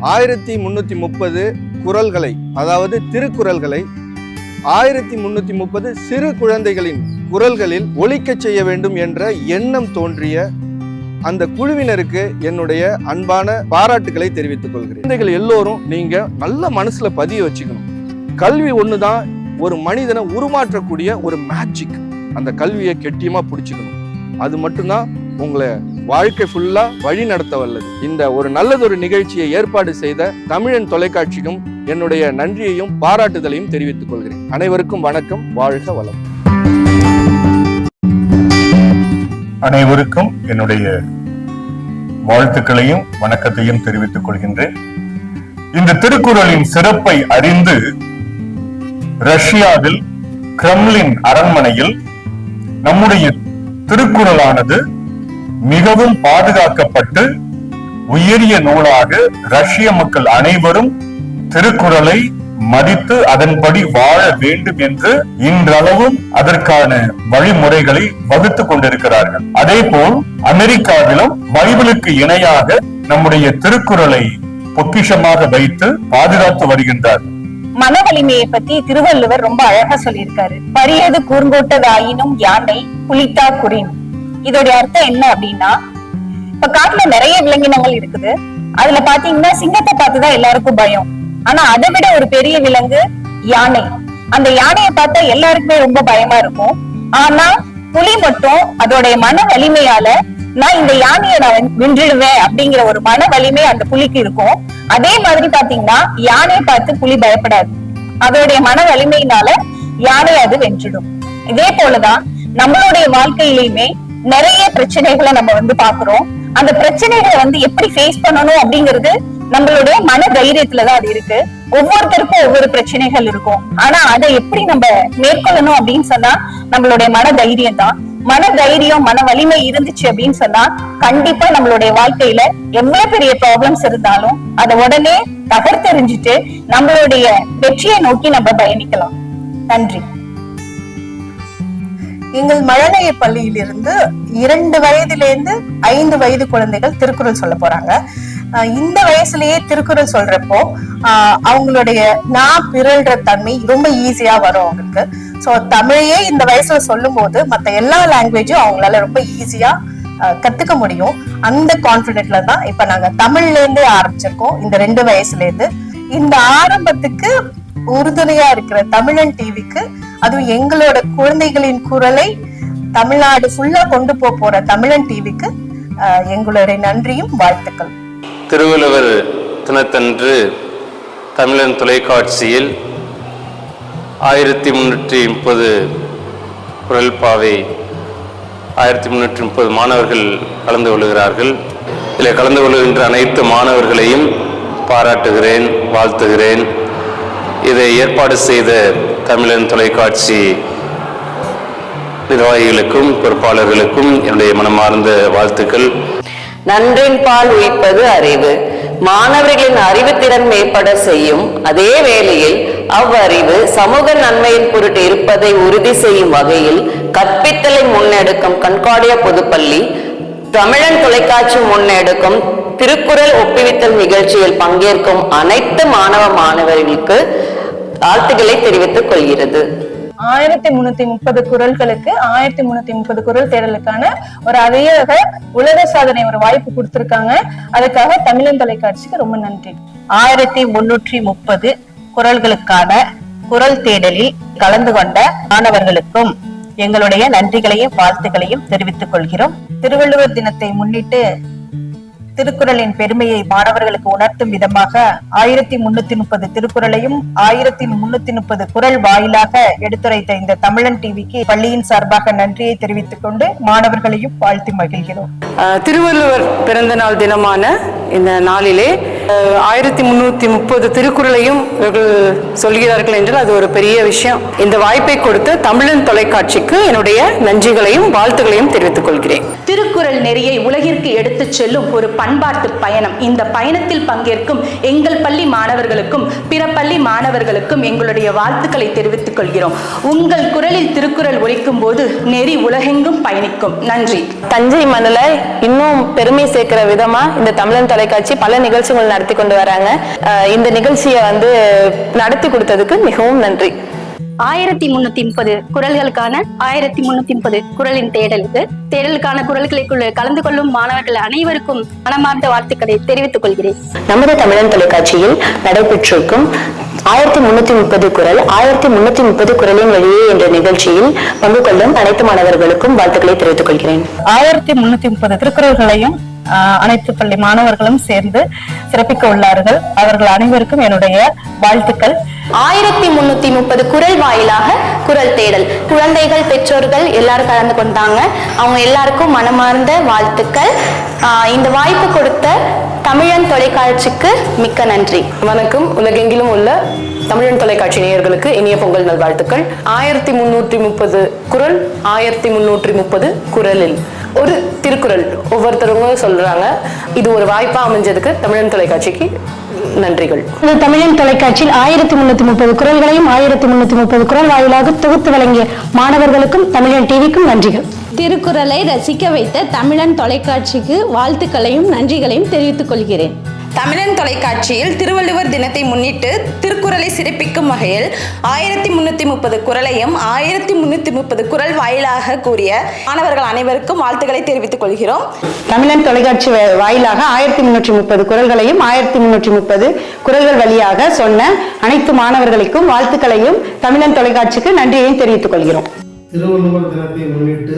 1330 குறள்களை, அதாவது திருக்குறள்களை 1330 சிறு குழந்தைகளின் குரல்களில் ஒலிக்கச் செய்ய வேண்டும் என்ற எண்ணம் தோன்றிய அந்த குழுவினருக்கு என்னுடைய அன்பான பாராட்டுகளை தெரிவித்துக் கொள்கிறேன். குழந்தைகள் எல்லோரும் நீங்க நல்ல மனசுல பதிய வச்சுக்கணும். கல்வி ஒண்ணுதான் ஒரு மனிதனை உருமாற்றக்கூடிய ஒரு மேஜிக். அந்த கல்வியை கெட்டியமா பிடிச்சுக்கணும். அது மட்டும்தான் உங்களை வாழ்க்கை ஃபுல்லா வழி நடத்த வல்லது. இந்த ஒரு நல்லதொரு நிகழ்ச்சியை ஏற்பாடு செய்த தமிழன் தொலைக்காட்சிக்கும் என்னுடைய நன்றியையும் பாராட்டுதலையும் தெரிவித்துக் கொள்கிறேன். அனைவருக்கும் வணக்கம். வாழ்க வளம். அனைவருக்கும் என்னுடைய வாழ்த்துக்களையும் வணக்கத்தையும் தெரிவித்துக் கொள்கின்றேன். இந்த திருக்குறளின் சிறப்பை அறிந்து ரஷ்யாவில் கிரெம்லின் அரண்மனையில் நம்முடைய திருக்குறளானது மிகவும் பாதுகாக்கப்பட்டு உயரிய நூலாக ரஷ்ய மக்கள் அனைவரும் திருக்குறளை மதித்து அதன்படி வாழ வேண்டும் என்று இன்றளவும் அதற்கான வழிமுறைகளை வகுத்துக் கொண்டிருக்கிறார்கள். அதே போல் அமெரிக்காவிலும் பைபிளுக்கு இணையாக நம்முடைய திருக்குறளை பொக்கிஷமாக வைத்து பாதுகாத்து வருகின்றார்கள். மன வலிமையை பத்தி திருவள்ளுவர் ரொம்ப அழகா சொல்லியிருக்காரு. பரியது கூர்ங்கோட்டதாயினும் யானை புலித்தா குறின். இதோட அர்த்தம் என்ன அப்படின்னா, இப்ப காட்டுல நிறைய விலங்கினங்கள் இருக்குது. அதுல பாத்தீங்கன்னா சிங்கத்தை பார்த்துதான் எல்லாருக்கும் பயம். ஆனா அதை விட ஒரு பெரிய விலங்கு யானை. அந்த யானையை பார்த்தா எல்லாருக்குமே ரொம்ப பயமா இருக்கும். ஆனா புலி மட்டும் அதோடைய மன வலிமையால நான் இந்த யானையை நான் வென்றிடுவேன் அப்படிங்கிற ஒரு மன வலிமை அந்த புலிக்கு இருக்கும். அதே மாதிரி பாத்தீங்கன்னா யானையை பார்த்து புலி பயப்படாது. அதோடைய மன வலிமையினால யானை அது வென்றிடும். இதே போலதான் நம்மளுடைய வாழ்க்கையிலுமே நிறைய பிரச்சனைகளை நம்ம பாக்குறோம். அந்த பிரச்சனைகளை எப்படி ஃபேஸ் பண்ணணும் அப்படிங்கிறது நம்மளுடைய மன தைரியத்துலதான் அது இருக்கு. ஒவ்வொருத்தருக்கும் ஒவ்வொரு பிரச்சனைகள் இருக்கும். ஆனா அதை எப்படி நம்ம மேற்கொள்ளணும் அப்படின்னு சொன்னா நம்மளுடைய மன தைரியம் தான். மன தைரியம், மன வலிமை இருந்துச்சு அப்படின்னு சொன்னா கண்டிப்பா நம்மளுடைய வாழ்க்கையில எவ்வளவு பெரிய ப்ராப்ளம்ஸ் இருந்தாலும் அதை உடனே தகர்த்தெறிஞ்சிட்டு நம்மளுடைய வெற்றியை நோக்கி நம்ம பயணிக்கலாம். நன்றி. எங்கள் மழலைய பள்ளியிலிருந்து 2 வயதிலிருந்து 5 வயது குழந்தைகள் திருக்குறள் சொல்ல போறாங்க. இந்த வயசுலயே திருக்குறள் சொல்றப்போ அவங்களுடைய நான் பிறழ்ற தன்மை ரொம்ப ஈஸியா வரும் அவங்களுக்கு. சோ தமிழையே இந்த வயசுல சொல்லும் போது மத்த எல்லா லாங்குவேஜும் அவங்களால ரொம்ப ஈஸியா கத்துக்க முடியும். அந்த கான்பிடென்ட்ல தான் இப்ப நாங்க தமிழ்ல இருந்தே ஆரம்பிச்சிருக்கோம். இந்த 2 வயசுல இருந்து இந்த ஆரம்பத்துக்கு உறுதுணையா இருக்கிற தமிழன் டிவிக்கு, அதுவும் எங்களோட குழந்தைகளின் குரலை தமிழ்நாடு ஃபுல்லா கொண்டு போற தமிழன் டிவிக்கு எங்களுடைய நன்றியும் வாழ்த்துக்கள். திருவள்ளுவர் தினத்தன்று தமிழன் தொலைக்காட்சியில் 1330 குறள் பாவை 1330 மாணவர்கள் கலந்து கொள்கிறார்கள். இதில் கலந்து கொள்கின்ற அனைத்து மாணவர்களையும் பாராட்டுகிறேன், வாழ்த்துகிறேன். இதை ஏற்பாடு செய்த தமிழன் தொலைக்காட்சி நிர்வாகிகளுக்கும் பொறுப்பாளர்களுக்கும் என்னுடைய மனமார்ந்த வாழ்த்துக்கள். நன்றின் பால் உயிப்பது அறிவு. மாணவர்களின் அறிவுத்திறன் மேம்பட செய்யும் அதே வேளையில் அவ்வறிவு சமூக நன்மையின் பொருட்டு இருப்பதை உறுதி செய்யும் வகையில் கற்பித்தலை முன்னெடுக்கும் கண்காடிய பொதுப்பள்ளி தமிழன் தொலைக்காட்சி முன்னெடுக்கும் திருக்குறள் ஒப்புவித்தல் நிகழ்ச்சியில் பங்கேற்கும் அனைத்து மாணவ மாணவர்களுக்கு வாழ்த்துக்களை தெரிவித்துக் கொள்கிறது. 1330 குறள்களுக்கு 1330 குறள் தேடலுக்கான ஒரு அதிக உலக சாதனை ஒரு வாய்ப்பு கொடுத்திருக்காங்க. அதுக்காக தமிழன் தொலைக்காட்சிக்கு ரொம்ப நன்றி. 1330 குறள்களுக்கான குறள் தேடலில் கலந்து கொண்ட மாணவர்களுக்கும் எங்களுடைய நன்றிகளையும் வாழ்த்துக்களையும் தெரிவித்துக் கொள்கிறோம். திருவள்ளுவர் தினத்தை முன்னிட்டு திருக்குறளின் பெருமையை மாணவர்களுக்கு உணர்த்தும் விதமாக 1330 திருக்குறளையும் 1330 குறள் வாயிலாக எடுத்துரைத்த இந்த தமிழன் டிவிக்கு பள்ளியின் சார்பாக நன்றியை தெரிவித்துக் கொண்டு மாணவர்களையும் வாழ்த்தி மகிழ்கிறோம். திருவள்ளுவர் பிறந்த நாள் தினமான இந்த நாளிலே 1330 திருக்குறளையும் இவர்கள் சொல்கிறார்கள் என்றால் அது ஒரு பெரிய விஷயம். இந்த வாய்ப்பை கொடுத்த தமிழன் தொலைக்காட்சிக்கு என்னுடைய நன்றிகளையும் வாழ்த்துக்களையும் தெரிவித்துக் கொள்கிறேன். திருக்குறள் நெறியை உலகிற்கு எடுத்துச் செல்லும் ஒரு பண்பாட்டு பயணம். இந்த பயணத்தில் பங்கேற்கும் எங்கள் பள்ளி மாணவர்களுக்கும் பிற பள்ளி மாணவர்களுக்கும் எங்களுடைய வாழ்த்துக்களை தெரிவித்துக் கொள்கிறோம். உங்கள் குரலில் திருக்குறள் ஒலிக்கும் போது நெறி உலகெங்கும் பயணிக்கும். நன்றி. தஞ்சை மண்ணில் இன்னும் பெருமை சேர்க்கிற விதமா இந்த தமிழன் தொலைக்காட்சி பல நிகழ்ச்சிகள் நடத்தி கொண்டு வராங்க. இந்த நிகழ்ச்சியை நடத்தி கொடுத்ததுக்கு மிகவும் நன்றி. 1330 குரல்களுக்கான 1330 குரலின் தேடலுக்கான குரல்களுக்குள்ள கலந்து கொள்ளும் மாணவர்கள் அனைவருக்கும் மனமார்ந்த வாழ்த்துக்களை தெரிவித்துக் கொள்கிறேன். நமது தமிழன் தொலைக்காட்சியில் நடைபெற்றிருக்கும் 1330 குரல் 1330 குரலின் வழியே என்ற நிகழ்ச்சியில் பங்கு கொள்ளும் அனைத்து மாணவர்களுக்கும் வாழ்த்துக்களை தெரிவித்துக் கொள்கிறேன். 1330 திருக்குறள்களையும் அனைத்து பள்ளி மாணவர்களும் சேர்ந்து சிறப்பிக்க உள்ளார்கள். அவர்கள் அனைவருக்கும் என்னுடைய வாழ்த்துக்கள். 1330 குரல் வாயிலாக குரல் தேடல், குழந்தைகள் பெற்றோர்கள் எல்லாரும் கலந்து கொண்டாங்க. அவங்க எல்லாருக்கும் மனமார்ந்த வாழ்த்துக்கள். இந்த வாய்ப்பு கொடுத்த தமிழன் தொலைக்காட்சிக்கு மிக்க நன்றி. வணக்கம். உலகெங்கிலும் உள்ள தமிழன் தொலைக்காட்சி நேயர்களுக்கு இனிய பொங்கல் நல்வாழ்த்துக்கள். 1330 குரல் 1330 குரலில் ஒரு திருக்குறள் ஒவ்வொருத்தருங்க சொல்றாங்க. இது ஒரு வாய்ப்பா அமைஞ்சதுக்கு தமிழன் தொலைக்காட்சிக்கு நன்றிகள். தமிழன் தொலைக்காட்சியில் 1330 குரல்களையும் 1330 குரல் வாயிலாக தொகுத்து வழங்கிய மாணவர்களுக்கும் தமிழன் டிவிக்கும் நன்றிகள். திருக்குறளை ரசிக்க வைத்த தமிழன் தொலைக்காட்சிக்கு வாழ்த்துக்களையும் நன்றிகளையும் தெரிவித்துக் கொள்கிறேன். தமிழன் தொலைக்காட்சியில் திருவள்ளுவர் தினத்தை முன்னிட்டு திருக்குறளை சிறப்பிக்கும் வகையில் 1330 குரலையும் 1330 குரல் வாயிலாக கூறிய மாணவர்கள் அனைவருக்கும் வாழ்த்துக்களை தெரிவித்துக் கொள்கிறோம். தமிழன் தொலைக்காட்சி வாயிலாக 1330 குரல்களையும் 1330 குரல்கள் வழியாக சொன்ன அனைத்து மாணவர்களுக்கும் வாழ்த்துக்களையும் தமிழன் தொலைக்காட்சிக்கு நன்றியையும் தெரிவித்துக் கொள்கிறோம். திருவள்ளுவர் தினத்தை முன்னிட்டு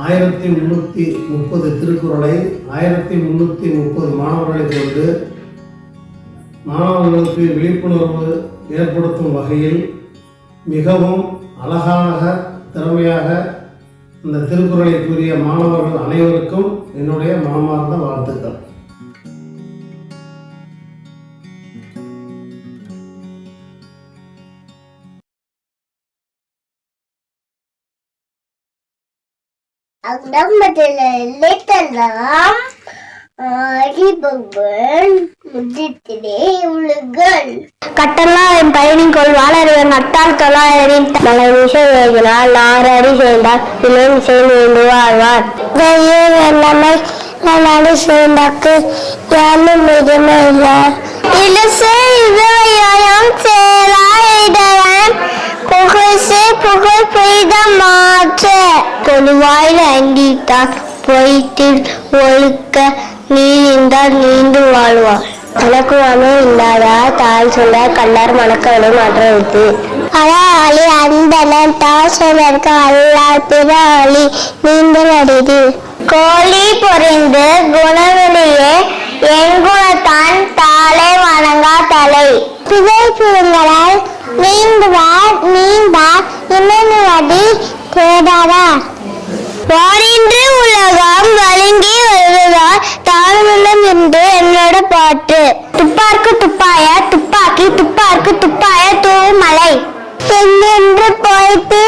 1330 திருக்குறளை 1330 மாணவர்களை கொண்டு மாணவர்களுக்கு விழிப்புணர்வு ஏற்படுத்தும் வகையில் மிகவும் அழகாக திறமையாக இந்த திருக்குறளை கூறிய மாணவர்கள் அனைவருக்கும் என்னுடைய மனமார்ந்த வாழ்த்துக்கள். கட்டெல்லாம் என் பயணிக்கொள் வாழறிவன் நட்டால் தொழாயரின் பல விஷயங்களால் ஆறடி சேர்ந்தால் இளம் சேர்ந்து வாழ்வார். வெள்ளமை நாடு சேர்ந்தாக்கு யாரும் மிகமே இல்லை இலசை இதயம் சேராயிடவன் புகழ்சே புகழ் பெய்த மாற்ற பொதுவாயில் அண்டித்தான் போயிட்டு ஒழுக்க நீந்தால் நீந்து வாழ்வார். கணக்குவாமே இல்லாத தாழ் சொல்ல கல்லார் மணக்கவனை மாற்றது அழி அந்தனன் தாழ் சொல்ல அல்லார் பிற அழி நீந்தல் அடிது கோழி பொறிந்து குணவெளியே எங்குணத்தான் தாளை வணங்கா தலை பிழை புழுங்களால் நீந்துவார் நீந்தார் இமனுவடி தேடாதார் வாரின்று உலகம் வழங்கி வருவதால் தாழ்வுள்ளம் என்று என்னோட பாட்டு. துப்பார்க்கு துப்பாய துப்பாக்கி துப்பார்க்கு துப்பாய தூமலை எங்கென்று போய்த்து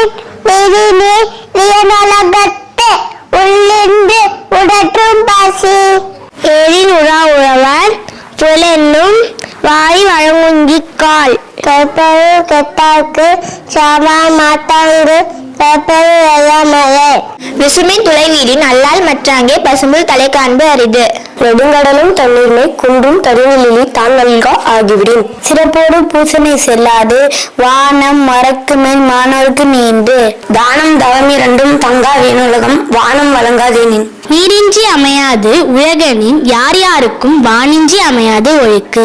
வியனலகத்து உள்ளின்று உடற்றும் பசி ஏரின் உறா உழவர் புலென்னும் வாய் வழங்குங்கிக்கால் கற்பரு கெட்டார்க்கு சாமான் மாத்தாங்கு விசுமி துளைவீடின் அல்லால் மற்றாங்கே பசும்புல் தலை காண்பு அரிது நெடுங்கடலும் தண்ணீர்மை குன்றும் தருவிலி தான் நல்கா ஆகிவிடும் சிறப்போடு பூசனை செல்லாது வானம் மரக்கு மேல் மாணவருக்கு நீண்டு தானம் தவம் இரண்டும் தங்கா வேணுலகம் வானம் வழங்காதேனின் நீரின்றி அமையாது உலகனின் யார் யாருக்கும் வானின்றி அமையாது ஒழுக்கு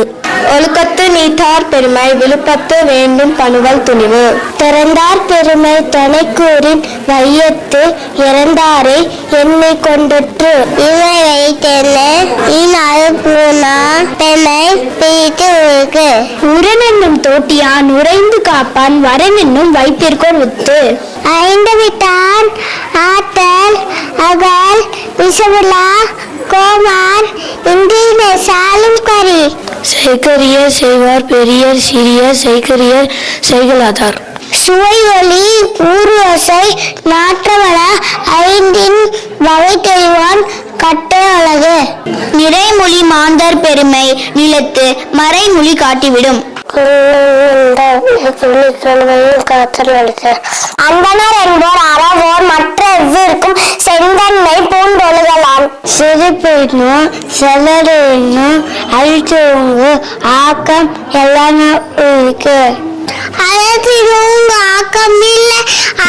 ஒழுக்கத்து நீத்தார் பெருமை விழுப்பத்து வேண்டும் பணுவல் துணிவு திறந்தார் பெருமை துணை கூறின் வையத்து இறந்தாரை எண்ணெய் கொண்டற்று இவை உரன் என்னும் தோட்டியான் உறைந்து காப்பான் வரன் என்னும் வைப்பிற்கோர் உத்து ஐந்து விட்டான் ஆத்தல் அகல் விஷவிழா கோமான் இந்தியின சாலும் கரி செய்கரியர் செய்வார் பெரியர் சிறியர் செய்கரியர் செய்கலாதார் சுவை ஒளி ஊர்வசை நாற்றவள ஐந்தின் வகை தெரிவான் கட்டை அழகு நிறைமொழி மாந்தர் பெருமை நிலத்து மறைமொழி காட்டிவிடும் அந்தனர் என்போர் அறவோர் மற்ற எவ்விற்கும் செந்தன்மை பூண்டொழுகலாம் சிறுபெண்ணும் செலரும் அழிச்சவங்க ஆக்கம் எல்லாம் இருக்கு. அழைச்சிடுவங்க ஆக்கம் இல்லை,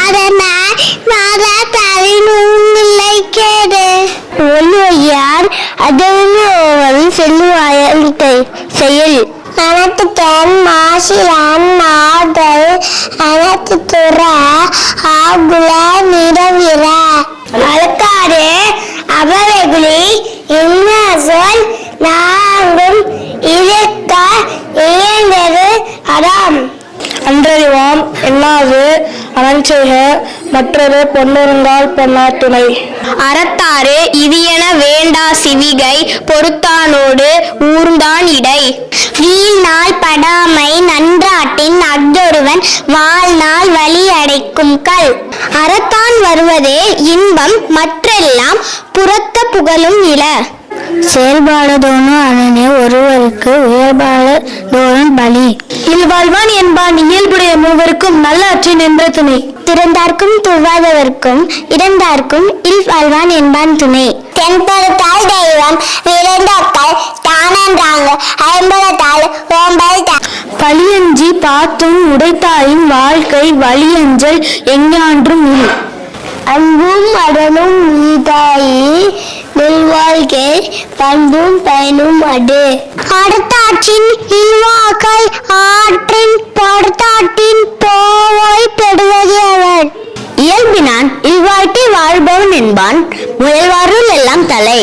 அதனால் தலைநூலை கேடு ஒல்லுவையார் அதோடு செல்லுவாயல் செயல் அனத்துக்கன் மாசிலான் நாதல் அனத்து துற ஆகுல நிறவிற அழுக்காடு அபவைகுலி என்ன சொல் நாங்கும் இருக்க இயந்தது அதாம். அன்றறிவாம் என்னாது அனஞ்செய்க மற்றொரு பொன்னுருங்கால் பொன்னார் துணை. அறத்தாறு இது என வேண்டா சிவிகை பொறுத்தானோடு ஊர்ந்தான் இடை. வீழ்நாள் படாமை நன்றாட்டின் அஃதொருவன் வாழ்நாள் வழி அடைக்கும் கல். அறத்தான் வருவதே இன்பம் மற்றெல்லாம் புறத்த புகழும் இல. செயல்பாடுதோனும் அரணே ஒருவருக்கு உயர்பாடுதோனும் பலி. இல்வாழ்வான் என்பான் இயல்புடைய மூவருக்கும் நல்லாற்றி நின்ற துணை. திறந்தார்க்கும் துவாதவர்க்கும் இறந்தார்க்கும் இல்வாழ்வான் என்பான் துணை. தென்படுத்தால் தெய்வம் விரைந்தாக்கள் தானன்றாங்க ஐம்பதத்தால் ஓம்பல் பழியஞ்சி பார்த்தும் உடைத்தாயின் வாழ்க்கை வழியஞ்சல் எஞ்ஞான்றும் இல். அன்பும் அடனும் மீதாயி நெல்வாழ்க்கை பண்பும் பயனும் அடு. அடுத்தாற்றின் இல்வாக்கள் ஆற்றின் படுத்தாட்டின் போவாய் பெறுவது அவன். இயல்பினான் இல்வாழ்க்கை வாழ்பவன் என்பான் முயல்வாருள் எல்லாம் தலை.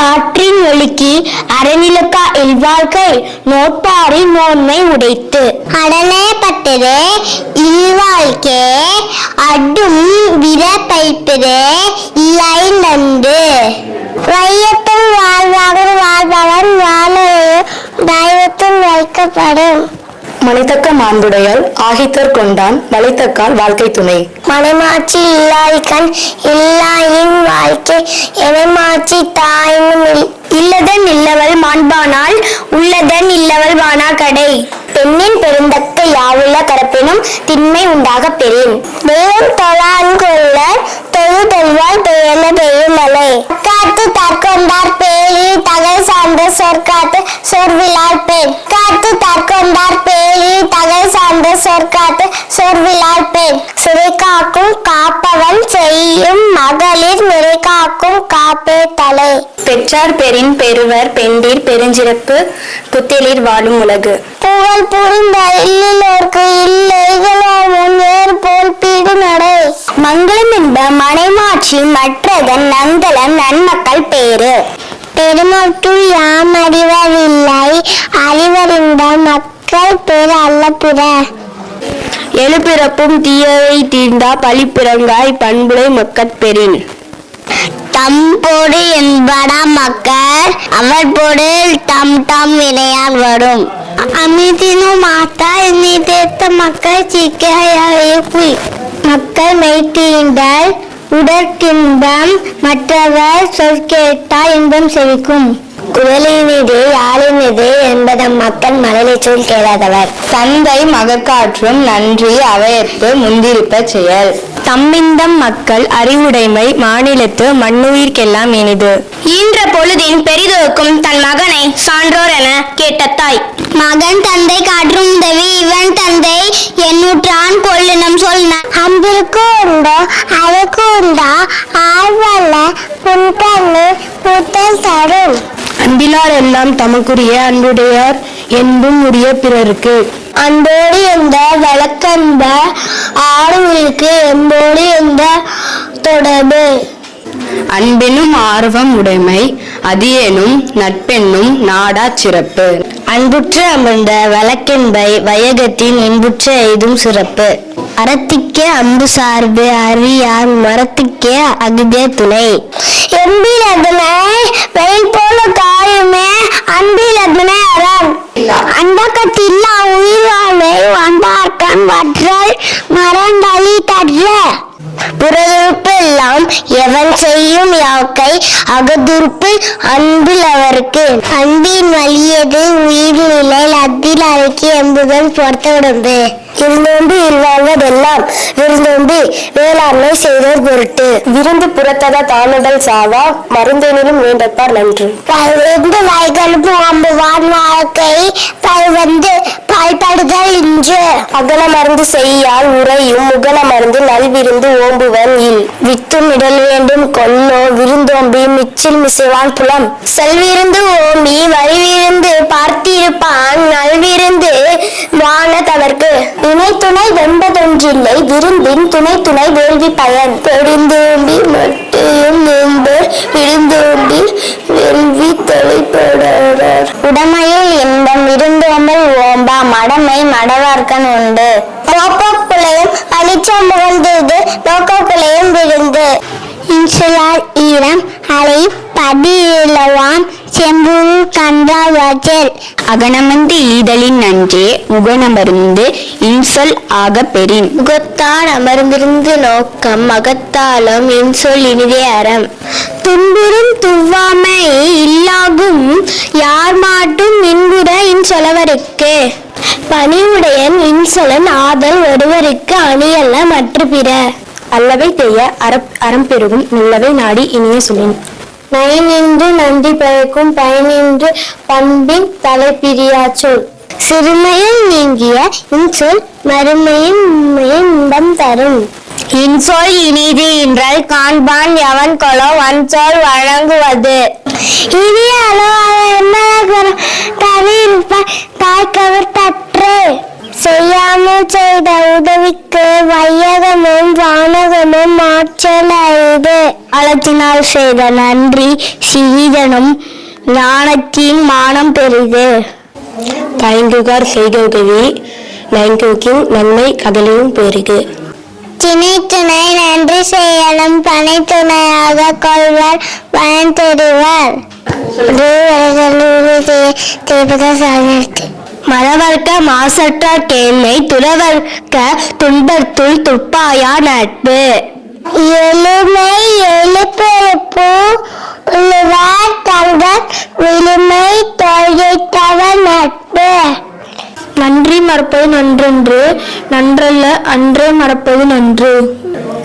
ஆற்றின் ஒழுக்கி அறநிலக்கா இல்வாழ்க்கை நோட்டாரின் நோன்மை உடைத்து. அடனே பட்டது இல்வாழ்க்கை அடும் விர பைப்பது இல்லை நன்று. வையத்தில் வாழ்வாளர் வாழ்பவன் வாழையும் தெய்வத்தில் வைக்கப்படும். மலைத்தக்க மாண்புடையால் ஆகித்தர் கொண்டான் வளைத்தக்கால் வாழ்க்கை துணை. மனைமாட்சி இல்லாய்கண் இல்லாயின் வாழ்க்கை எனைமாட்சி தாயினும் இல்லதன் இல்லவள் மாண்பானால் உள்ளதன் இல்லவள் வானா கடை. பெண்ணின் பெருந்தக்க யாவுள்ள கரப்பினும் திண்மை உண்டாக பெறின். தெய்வம் தொழான் கொள்ள தொழுதல்வாள் பெயர்ந்த பெய்யும் மலை. காத்து தற்கொண்டார் பேரி தகை சார்ந்த சொற்காத்து சொர்விலால் பெண். காத்து தற்கொண்டார் பேரி தகை சார்ந்த சொற்காத்து சொர்விலால் பெண். சிறை காக்கும் காப்பவன் செய்யும் மகளிர் நிறை காக்கும் காப்பே தலை. பெற்றார் பெரின் பெறுவர் பெண்டீர் பெருஞ்சிறப்பு புத்திலிர் வாழும் உலகு. புகழ் புரிந்த இல்லோர்க்கு இல்லைகள் போல் பீடு நடை. மங்களம் என்ப மனைமாட்சி மற்றதன் நந்தலம் நன்மக்கள் பேரு. பெருமட்டுள் யாம் அறிவதில்லை அறிவறிந்த மக்கள் பேர் அல்ல பிற. எழுபிறப்பும் தீயவை தீர்ந்தா பழிப்பிறங்காய் பண்புலை மக்கட்பெறின். தம்போடு என்படா மக்கள் அவர் போடு தம் தம் வினையால் வரும். அமிதினும் மாத்தா நீ தேத்த மக்கள் சிக்கையாய் மக்கள் மெய்த்தீண்டால் உடற்கின்பம் மற்றவர் சொல் கேட்டா இன்பம் செவிக்கும். குரலினிது யாழினிது என்பதம் மக்கள் மழலை சொல் கேளாதவர். தந்தை மகக்காற்றும் நன்றி அவையற்பு முந்திருப்ப செயல். தம்மிந்தம் மக்கள் அறிவுடைமை மாநிலத்து மண்ணுயிர்க்கெல்லாம் இனிது. ஈன்ற பொழுதின் பெரிதோக்கும் தன் மகனை சான்றோர் என கேட்ட தாய். மகன் தந்தை காற்றும் உதவி இவன் தந்தை எண்ணூற்றான் கொள்ளினம் சொன்ன. அம்பிற்கு உண்டோ அழகு உண்டா ஆழ்வல்ல புன்கண்ணு புத்தல் தரும். அன்பிலார் எல்லாம் தமக்குரிய அன்புடையார் என்பும் உரிய பிறருக்கு. அன்போடு எந்த வழக்கன்ப ஆளுங்களுக்கு என்போடு எந்த தொடர்பு. அன்பெனும் ஆர்வம் உடைமை அதியேனும் நட்பென்னும் நாடா சிறப்பு. அன்புற்று அமர்ந்த வழக்கென்பை வையகத்தின் இன்புற்ற எய்தும் சிறப்பு. அறத்திற்கே அம்பு சார்பு அறியார் மரத்துக்கே அகுதே துணை. எம்பில் அதனை வெயில் போல காயுமே அன்பில் அதனை அறம். அன்பக்கத்தில்லா உயிர்வாழ்வை அன்பார்க்கன் வற்றல் மரண்டலி தற்ற. புறதுறுப்பு எல்லாம் எவன் செய்யும் யாக்கை அகதுறுப்பு அன்பில் அவருக்கு. அன்பின் வலியது உயிர் நிலை அத்தில் அழைக்கி எம்புதல் பொறுத்த உடம்பு. இருந்தோம்பி இல்வாழ்வதெல்லாம் விருந்தோம்பி வேளாண்மை செய்தோர் பொருட்டு. விருந்து புறத்தத தானுதல் சாவா மருந்தெனிலும் வேண்டப்பார் நன்று. பல்வேந்து வாய்களும் ஓம்புவான் வாழ்க்கை பல்வந்து பால்படுதல் இன்று. அகல மருந்து செய்யால் உரையும் முகல மருந்து நல்விருந்து ஓம்புவன் இல். வித்தும் இடல் வேண்டும் கொல்லோ விருந்தோம்பி மிச்சில் மிசைவான் புலம். செல்விருந்து ஓம்பி வழிவிருந்து பார்த்திருப்பான் நல்விருந்து வான தவர்க்கு. இணை துணை வென்பதொன்றில்லை விருந்தின் துணை துணை வேள்வி பயன். பெருந்தோம்பி மட்டும் நண்பர் விருந்தோம்பி வேள்வி தொலைப்படார். உடமையில் இன்பம் விருந்தோம்பல் ஓம்பா மடமை மடவார்க்கன் உண்டு. நோக்கக்குலையும் அலிச்சம் முகழ்ந்தது நோக்கக்குலையும் விருந்து. இன்சுலார் ஈரம் அலை பதிலவான் செம்புரு கன்றாவாச்சல். அகனமந்து ஈதலின் நன்றே முகனமர்ந்து இன்சொல் ஆக பெறின். முகத்தான் அமர்ந்திருந்து நோக்கம் மகத்தாலும் இன்சொல் இனிதே அறம். துன்புறும் துவாமை இல்லாகும் யார் மாட்டும் இன்புற இன்சொலவருக்கு. பணிவுடையன் இன்சொலன் ஆதல் ஒருவருக்கு அணியல்ல மற்ற பிற. அல்லவை தேய அறம் பெருகும் நல்லவை நாடி இனிய சொல்லின். நயனின்று நன்றி பயக்கும் பயனின்று பண்பின் தலைப்பிரியா சொல். சிறுமையில் நீங்கிய இன்சொல் மறுமையின் இன்பம் தரும். இன்சொல் இனிது என்றால் காண்பான் எவன் கொலோ வன்சொல் வழங்குவது. இனிய அளவாக தாய்க்கவர் தற்று செய்யாமல் செய்த உதவிக்கு வையகமும் வானகமும் ஆற்றல் அழுது. அளத்தினால் செய்த நன்றி சீதனும் ஞானத்தின் மானம் பெரிது. தயங்குகார் செய்த உதவி நயங்குகின் நன்மை கதலியும் பெருகு. திணை துணை நன்றி செய்யலும் பனை துணையாக கொள்வர் பயன் தெரிவர். மறவர்க்க மாசற்ற கேள்மை துறவர்க்க துன்பத்துள் துப்பாயா நட்பு. எளிமை எழுப்பெருப்பு உள்ளுவார் தங்கள் விளிமை தொழித்தவர் நட்பு. நன்றி மறப்பது நன்றன்று நன்றல்ல அன்றே மறப்பது நன்று.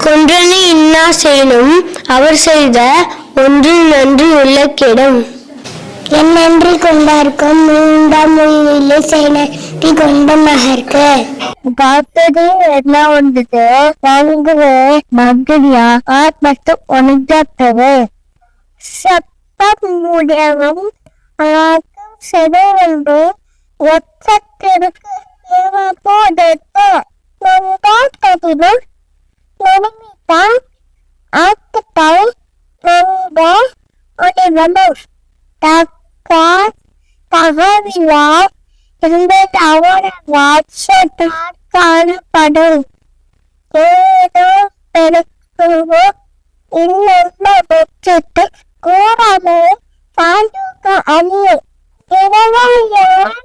கொன்றனை இன்னா செய்யணும் அவர் செய்த ஒன்றில் நன்றி உள்ள கெடும். என் நன்றி கொண்டார்க்கும் மீண்டாம் மொழியிலே செய்தி கொண்ட மகற்கு. பார்த்தது என்ன வந்தது வாங்குவே மகனியா ஆத்மத்து உணர்ந்தது. சத்தம் மூடியவும் ஆக்கும் செதவென்று ஒற்றத்திற்கு போதற்கு நொந்தாத்ததிலும் நொறுமித்தான் ஆத்துத்தாய் நொந்த உடைவனு. தகவிலார் இருந்தது அவர வாட்சத்தார் காணப்படும். ஏதோ பெருக்குவோ இன்னொன்று வெற்றிட்டு கூறாமே சாண்டுக அணியும். இரவையான்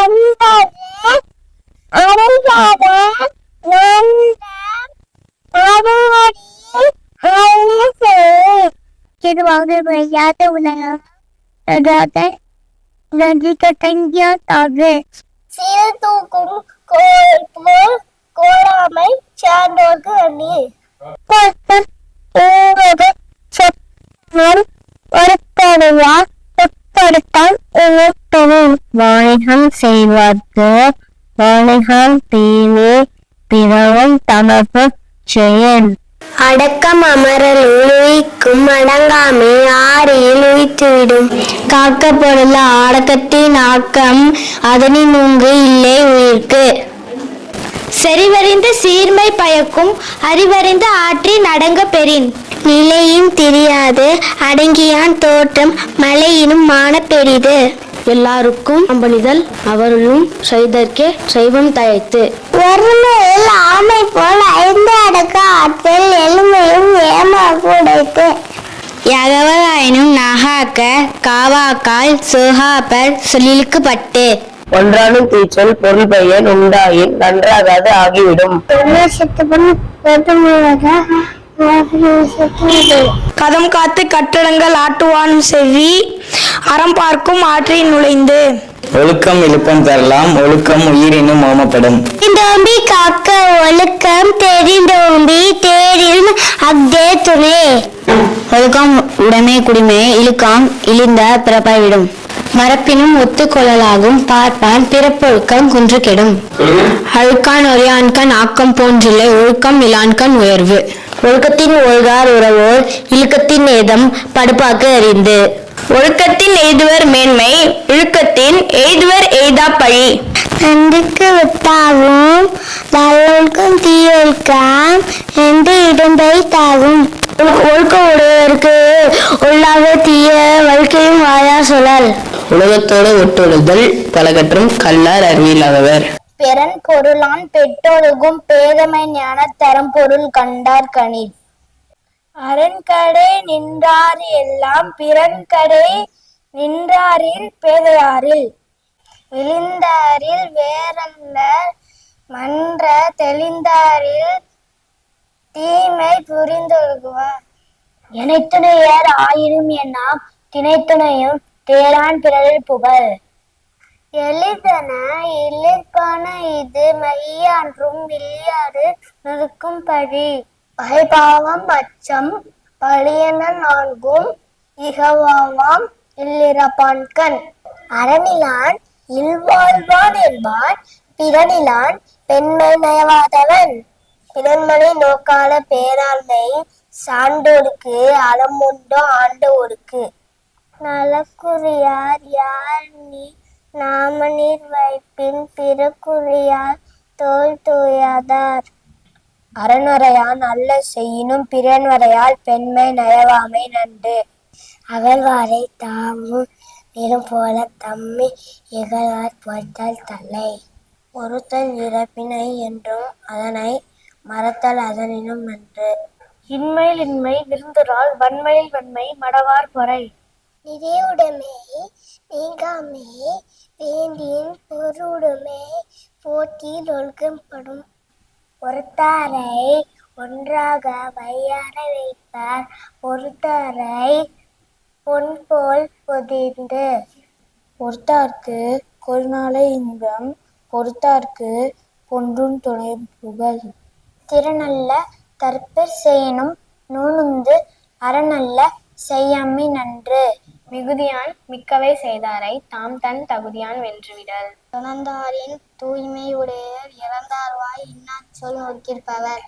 என்பது அறியாத நண்பன் அறுவடி அழகு. திருவாங்க வையாத உலகம் நன்றி கட்டங்கியாதாக சீர் தூக்கும் கோளாமை சார்ந்தோர்க்கு அணி. வாணிகம் செய்வார்க்கு வாணிகம் தீமே பிறவும் தமக்கு செயல். அடக்கம் அமரல் உயிக்கும் அடங்காமை ஆறியில் உயித்துவிடும். காக்கப்பொருள் அடக்கத்தின் ஆக்கம் அதனின் உங்கு இல்லை உயிர்க்கு. செறிவறிந்த சீர்மை பயக்கும் அறிவறிந்த ஆற்றின் அடங்க பெறின். நிலையும் தெரியாது அடங்கியான் தோற்றம் மலையினும் மான பெரிது. எல்லாருக்கும் அம்பணிதல் அவர்களும் செய்தற்கே செய்வம் தழைத்து. ஒருமையில் ஆமை போல் 5 அடக்க ஆற்றல் எளிமையும் ஏமாக உடைத்து. யகவராயினும் நகாக்க காவாக்கால் சுகாப்பர் சொல்லிலுக்கு பட்டு. ஒன்றானும் தீச்சொல் பொருள் பெயர் உண்டாயின் நன்றாகாது ஆகிவிடும். கதம் காத்து கட்டடங்கள் ஆட்டுவான் செவி அறம் பார்க்கும் ஆற்றில் நுழைந்து. ஒழுக்கம் இழுப்பம் தரலாம், ஒழுக்கம் உயிரினும் ஓமப்படும். தெரிந்தோம்பி காக்க ஒழுக்கம் தெரிந்தோம்பி தேரில் அக்தே துணை. ஒழுக்கம் உடைமை குடிமை இழுக்கம் இழிந்த பிறப்பாய் விடும். மரப்பினும் ஒத்துக்கொள்ளலாகும் பார்ப்பான் பிறப்பொழுக்கம் குன்று கெடும். அழுக்கான் ஒரியான்கண் ஆக்கம் போன்றில்லை ஒழுக்கம் இலான்கண் உயர்வு. ஒழுக்கத்தின் ஒழுகார் உறவோர் இழுக்கத்தின் ஏதம் படுப்பாக்கு அறிந்து. ஒழுக்கத்தின் எய்துவர் மேன்மை இழுக்கத்தின் எய்துவர் எய்தா பழி. நன்றுக்கு வித்தாவும் நல்லொழுக்கம் தீயொழுக்கம் என்று இடம்பை தாவும். ஒழுக்கம் உடையவருக்கு உள்ளாக தீய வாழ்க்கையும் வாயா சொல்லால். உலகத்தோடு ஒட்டொழுதல் பலகற்றும் கல்லார் அறிவில்லாதவர். பிறன் பொருளான் பெற்றொழுகும் பேதமை ஞான தரம் பொருள் கண்டார் கணில். அரண்கடை நின்றார் எல்லாம் பிறன்கடை நின்றாரில் பேதையாரில். விழிந்தாரில் வேறல்ல மன்ற தெளிந்தாரில் தீமை புரிந்தொழுகுவார். இணைத்துணையர் ஆயினும் என்னாம் திணைத்துணையும் தேரான் பிறரில் புகழ். எளிதன இழிப்பன இது மையான்றும் வில்லியாறு நிற்கும் பழி. பகைபாவம் அச்சம் பழியன நான்கும் இகவாம் இல்லிரப்பான்கண். அறநிலான் இல்வாழ்வான் என்பான் பிறனிலான் பெண்மை நயவாதவன். பிறன்மனை நோக்கால பேராண்மை சான்றோருக்கு அறமுண்டோ ஆண்டோருக்கு. நலக்குறியார் யார் நீ நாமநீர் வைப்பின் பிறக்குறியார் தோல் தூயாதார். அறநறையான் அல்ல செய்யினும் பிறன்வரையால் பெண்மை நயவாமை நன்று. அகழ்வாரை தாமும் நிறம் போல தம்மை இகழார் பொறுத்தல் தலை. ஒருத்தல் இறப்பினை என்றும் அதனை மறத்தல் அதனினும் நன்று. இன்மையில் இன்மை விருந்துரால் வன்மையில் வன்மை மடவார் பொறை. நிறையுடைமை நீங்காமை வேண்டியின் பொருளுடைமை போட்டியில் ஒழுக்கப்படும். ஒருத்தாரை ஒன்றாக வையார வைப்பார் பொறுத்தாரை பொன் போல் பொதிர்ந்து. பொறுத்தார்க்கு கொள்நாளை இன்பம் பொறுத்தார்க்கு பொன்றும் துணை புகழ். திறனல்ல தற்பர் செய்யினும் நூனுந்து அறநல்ல செய்யாமை நன்று. மிகுதியான் மிக்கவை செய்தாரை தாம் தன் தகுதியான் வென்றுவிடல். துணர்ந்தாரின் தூய்மை உடையர் இறந்தார்வாய் இன்னா சொல் நோக்கியிருப்பவர்.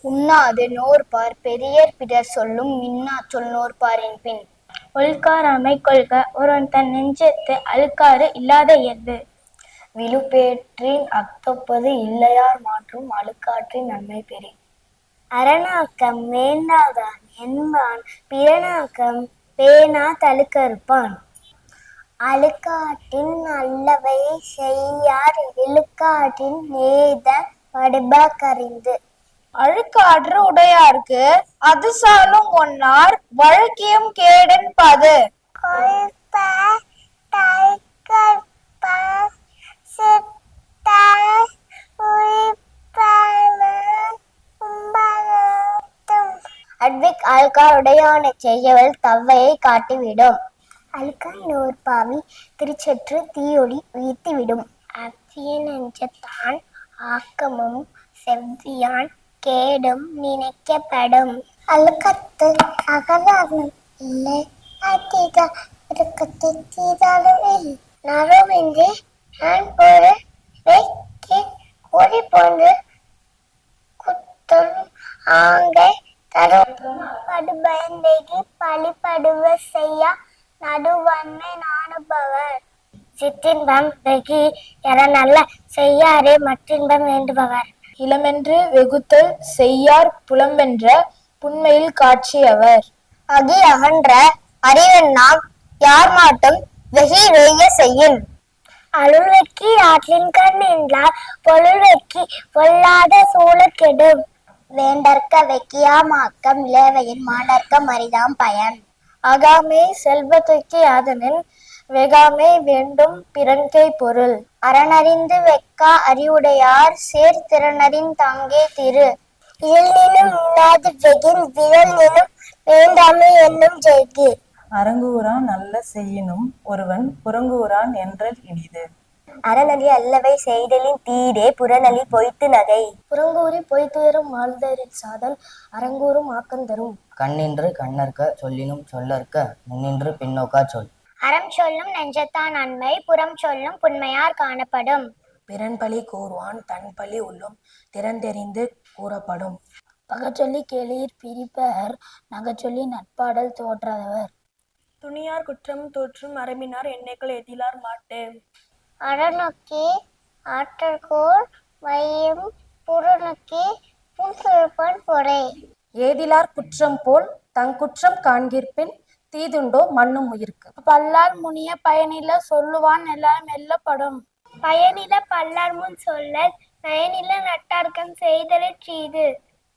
உண்ணாது நோற்பார் பெரியர் பிறர் சொல்லும் மின்னா சொல் நோற்பாரின் பின். ஒழுக்காராமை கொள்க ஒருவன் தன் நெஞ்சத்து அழுக்காறு இல்லாத இயல்பு. விழுப்பேற்றின் அக்கப்பது இல்லையார் மாற்றும் அழுக்காற்றின் நன்மை பெறி. அரணாக்கம் வேண்டாதான் என்பான் பிறனாக்கம் பேனா தழுக்கறுப்பான். அழுக்காட்டின் நல்லவை செய்யார் இழுக்காட்டின் நேத வடிபக்கறிந்து. அழுக்காற்று உடையார்க்கு அது சாலும் ஒன்னார் வழக்கியும் கேடன் பது. அட்விக் ஆல்கார் உடையானை செய்யவள் தவ்வையை காட்டிவிடும். அழுக்காய் நோற்பாவி திருச்சற்று தீயொளி உயிர்த்திவிடும். அவ்விய நெஞ்சத்தான் ஆக்கமும் செவ்வியான் கேடும் நினைக்கப்படும். அழுக்கத்து அகலாகும் இல்லை அதிக இறுக்கத்தை தீதாலும் நரவின்றி நான் பொருள் வைக்க கூறி போன்று குத்தலும் ஆங்கை படுபயந்தேகி பழிபடுவ செய்ய நடுவன்மை நாணுபவர். சிற்றின்பம் வெகி என நல்ல செய்யாரே மற்றின்பம் வேண்டுபவர். இளமென்று வெகுத்தல் செய்யார் புலம்பென்ற புண்மையில் காட்சியவர். அகி அகன்ற அறிவெண்ணாம் யார் மாட்டும் வெகி வெய்ய செய்யும். அருள் வெக்கி ஆற்றின் கண் என்றால் பொருள் வெக்கி பொல்லாத சூழ கெடும். வேண்டற்க வெக்கியாமாக்கம் இளவையின் மாடற்க மரிதாம் பயன். அகாமே செல்வத்துக்கு அதனின் வெகாமை வேண்டும் பிறன்கை பொருள். அறனறிந்து வெக்கா அறிவுடையார் சேர் திறனறின் தாங்கே திரு. இயல்நினும் இன்னாது வெகின் விரல் நினும் வேண்டாமை என்னும் செய்கு. அரங்கூரான் நல்ல செய்யினும் ஒருவன் புறங்கூரான் என்றல் இனிது. அறநலி அல்லவை செய்தலின் தீடே புறநலி பொய்த்து நகை. புறங்கூறி பொய்த்துயரும் வாழ்தரில் சாதல் அரங்கூரும் ஆக்கந்தரும். கண்ணின்று கண்ணற்க சொல்லினும் சொல்லற்க முன்னின்று பின்னோக்கா சொல். அறம் சொல்லும் நெஞ்சத்தான் நன்மை புறம் சொல்லும் புன்மையார் காணப்படும். பிறன்பழி கூறுவான் தன் பழி உள்ளும் திறந்தெறிந்து கூறப்படும். பகச்சொல்லி கேளீர் பிரிப்பர் நகச்சொல்லி நட்பாடல் தோற்றாதவர். துணியார் குற்றம் தோற்றும் அரம்பினார் என்னைக்குள் எதிலார் மாட்டு. அறநோக்கி ஆற்றற்கோர் வையும் புறநோக்கி புன்சுழப்பான் பொறை. ஏதிலார் குற்றம் போல் தங்குற்றம் காண்கிற்பின் தீதுண்டோ மண்ணும் உயிர்க்கு. பல்லார் முனிய பயனில சொல்லுவான் எல்லாம் எல்லப்படும். பயனில பல்லார் முன் சொல்லல் நயனில நட்டார்க்கம் செய்தலிற் செய்து.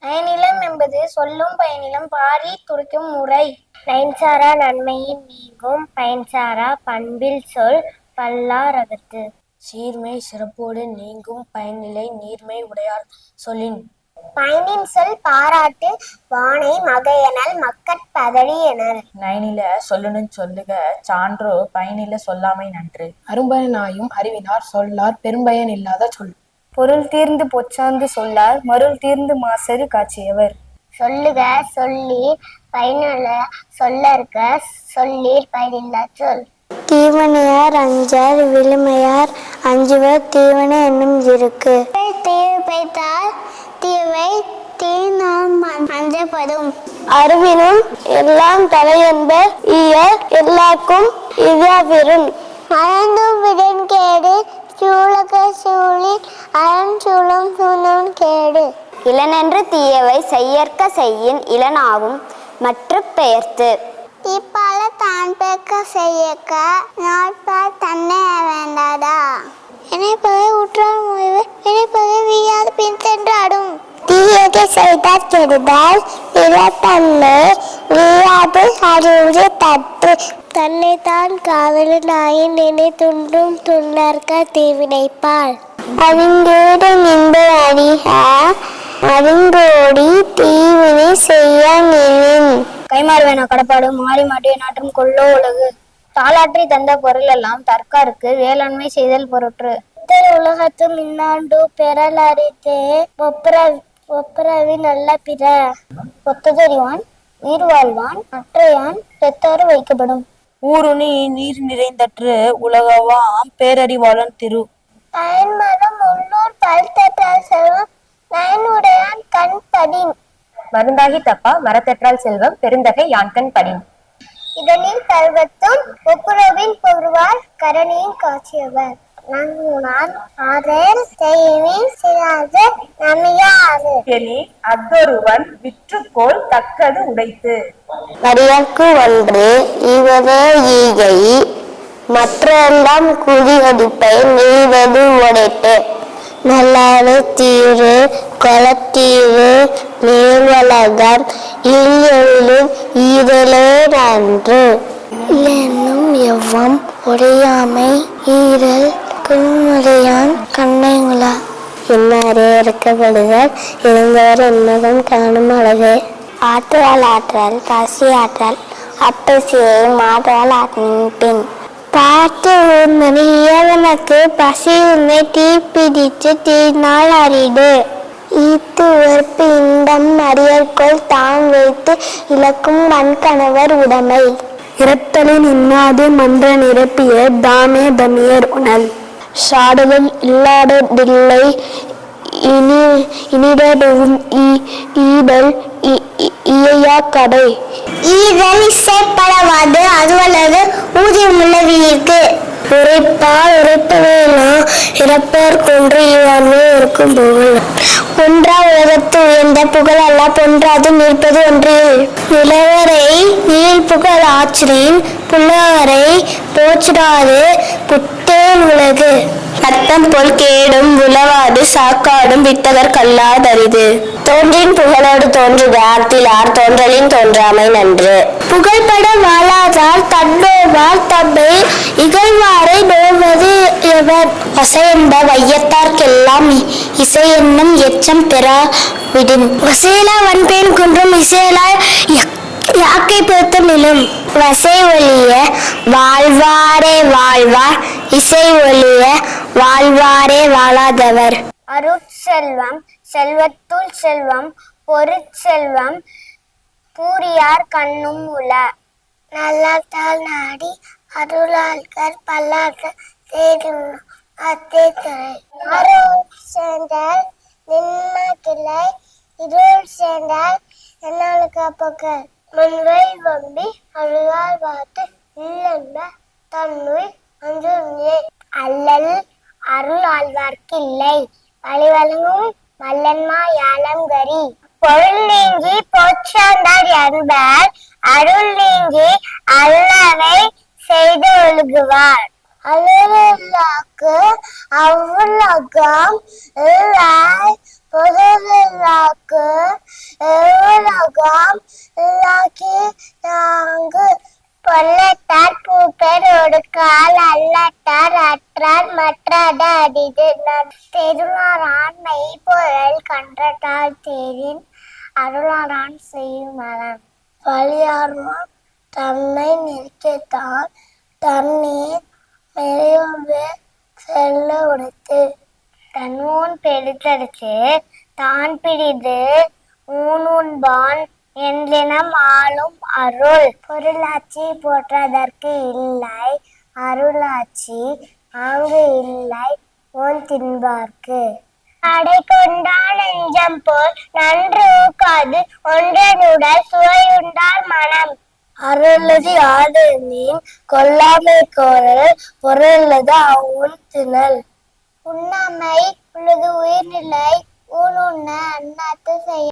நயனிலம் என்பது சொல்லும் பயனிலம் பாரி குறிக்கும் முறை. நயன்சாரா நன்மையின் நீங்கும் பயன்சாரா பண்பில் சொல் பல்லார் அகத்து. சீர்மை சிறப்போடு நீங்கும் பயனிலை நீர்மை உடையார் சொல்லின். பயனின் சொல் பாராட்டு வானை மகையனல் மக்கட்பதழி எனல். நயனில சொல்லுன்னு சொல்லுக சான்றோ பயனில சொல்லாமை நன்று. அரும்பயனாயும் அறிவினார் சொல்லார் பெரும்பயன் இல்லாத சொல். பொருள் தீர்ந்து பொச்சாந்து சொல்லார் மருள் தீர்ந்து மாசரு காட்சியவர். சொல்லுக சொல்லீர் பயனுள்ள சொல்லற்க சொல்லீர் பயனில்லா சொல். தீவனையார் அஞ்சார் விழுமையார் அஞ்சுவர் தீவனை என்னும் இருக்கு. தீவை பைத்தால் தீவை தீநாம் அஞ்சப்படும். அறிவினும் எல்லாம் தலையென்ப இயல் எல்லாருக்கும் இதாவிரும். மறந்தும் விடன் கேடு சூழக சூழி அரண் சூழம் சூழம் கேடு. இளனென்று தீயவை செய்யற்க செய்யின் இளனாகும் மற்ற பெயர்த்து. தீப்பால தான் பேக்க செய்யக்க நாட்பால் தன்னை வேண்டாதா. இணைப்பகை உற்றார் முயவு இணைப்பகை வீயாது பின் சென்றாடும். தீயகை செய்தால் கெடுதால் இளத்தன்மை வீயாது அறிவுறு தட்டு. தன்னை தான் காதலனாயின் நினை துண்டும் துன்னற்க தீவினைப்பால். அறிந்தோடு நின்று அறிக அறிந்தோடி தீவினை செய்ய நின். கைமாறுவேன கடப்பாடு மாறி மாட்டிய நாட்டும் கொள்ளோ உலகு. தாளாற்றி தந்த பொருள் எல்லாம் தற்காருக்கு வேளாண்மை செய்தல் பொருட்டு. உலகத்து மின்னாண்டு பெறல் அறித்தே ஒப்புரவி நல்ல பிற. ஒத்ததறிவான் உயிர் வாழ்வான் அற்றையான் பெத்தாறு வைக்கப்படும். ஊருணி நீர் நிறைந்தற்று உலகவாம் பேரறிவாளன் திரு. பயன்மரம் உள்ளூர் பல்தற்றால் செல்வம் நயனுடையான் கண் படின். மருந்தாகி தப்பா மரத்தற்றால் செல்வம் பெருந்தகை யான்கண் படின். இதனில் கல்வத்தும் ஒப்புரவின் பொருவார் கரணியின் காட்சியவர். நன்முனான் ஆதல் செய்வின் சிறாது நமியாது. அத்தொருவன் விற்றுக்கோள் தக்கது உடைத்து. வரியற்கு ஒன்று இவரே ஈகை மற்றெல்லாம் குடிகடிப்பை நீவது உடைத்து. நல்லாறு தீரு கொலத்தீரு மேல்வலகம் இல்லெழிலும் ஈரலே நன்று. இல்லென்னும் எவ்வம் உடையாமை ஈரல் குன்முறையான் கண்ணைங்களா. இன்னாரே இருக்கப்படுவர் இருந்தவர் என்னதும் காணும் அழகு. ஆற்றால் ஆற்றல் பசி ஆற்றல் அப்பசியை மாற்றால் ஆற்றின் பின். பார்த்து உண்மணி இயவனுக்கு பசி உண்மை தீப்பிடித்து தீனால் அறிடு. ஈத்து உறுப்பு இன்பம் அறியற்கொள் தான் வைத்து இழக்கும் வன்கணவர் உடைமை. இரத்தலின் இன்னாது மன்ற நிரப்பிய தாமே தமியர் உணல். சாடுதல் இல்லாததில்லை இனிடவும் ஈடல் இயையா கடை. ஈதல் இசைப்படவாது அதுவல்லது ஊதியமுள்ள வீருக்கு. உரைப்பால் உரைப்பவேலாம் இறப்பர் கொன்று இவ்வாறு இருக்கும் புகழ். ஒன்றா உலகத்து உயர்ந்த புகழ் அல்ல பொன்றாது நிற்பது ஒன்றில். நிலவரை நீள் புகழ் ஆற்றின் புலவரை போச்சிடாது புத்தேன் உலகு. ரத்தம் போல் கேடும் உலவாது சாக்காடும் வித்தகர் கல்லாதரிது. தோன்றின் புகழோடு தோன்றுக ஆர்த்திலார் தோன்றலின் தோன்றாமை நன்று. புகழ்பட வாழாதார் தன்னோவார் தம்மை இகழ்வாரை நோவது எவர். வசையென்ப வையத்தார்க்கெல்லாம் இசை என்னும் எச்சம் பெறா விடின். வசையலா வன்பேன் குன்றும் இசையலா யாக்கை பொறுத்த நிலம். வசை ஒலிய வாழ்வாரே வாழ்வார், இசை ஒலிய வாழ்வாரே வாழாதவர். அருட்செல்வம் செல்வத்துள் செல்வம், பொருட்செல்வம் பூரியார் கண்ணும் உள. நல்லாத்தால் நாடி அருளாள்கர் பல்லாற்ற தேடும் அத்தேத்துறை. அருள் சேர்ந்தால் நின்ன கிளை, இருள் சேர்ந்தால் என்னாளுக்கு அப்பக்கர். மண்வை வம்பி அழுகால் பார்த்து இல்லென்ப தன்னுய் அஞ்சுமே. அல்லல் அருள் ஆழ்வார்க்கு இல்லை, வழி வழங்கும் வல்லன்மா யாழம் கரி. பொருள் நீங்கி போச்சாந்தார் என்பார், அருள் நீங்கி அல்லவை செய்து ஒழுகுவார். அலுவலாக்கு அவ்வுலகம் இல்லை, பொருளாக்கு எவ்வுலகம் இல்லாக்கி நாங்கு. பொல்லட்டார் பூப்பேர் ஒடுக்கால், அல்லட்டார் அற்றார் மற்றாத அடிது. தெருளாரான் மெய்ப்பொருள் கன்றட்டால் தேரின், அருளாரான் செய்யும் மரம். வலியார்வான் தன்னை நிற்கத்தான், தண்ணீர் மெலியவே செல்ல உடைத்து. தன்னோன் பெருத்தடுத்து தான் பிடிது ஊனுண்பான் என்றினம் ஆளும் அருள். பொருளாட்சி போற்றதற்கு இல்லை, அருளாட்சி ஆங்கு இல்லை ஓன் தின்பார்க்கு. அடை கொண்டால் நெஞ்சம் போல் நன்று ஊக்காது, ஒன்றனுடல் சுவையுண்டால் மனம். அருளது ஆடு மீன் கொல்லாமை கோரல், பொருளது அவுன் திணல். உண்ணாமை உள்ளது உயிர்நிலை, ஊனுண்ண அண்ணாத்து செய்ய.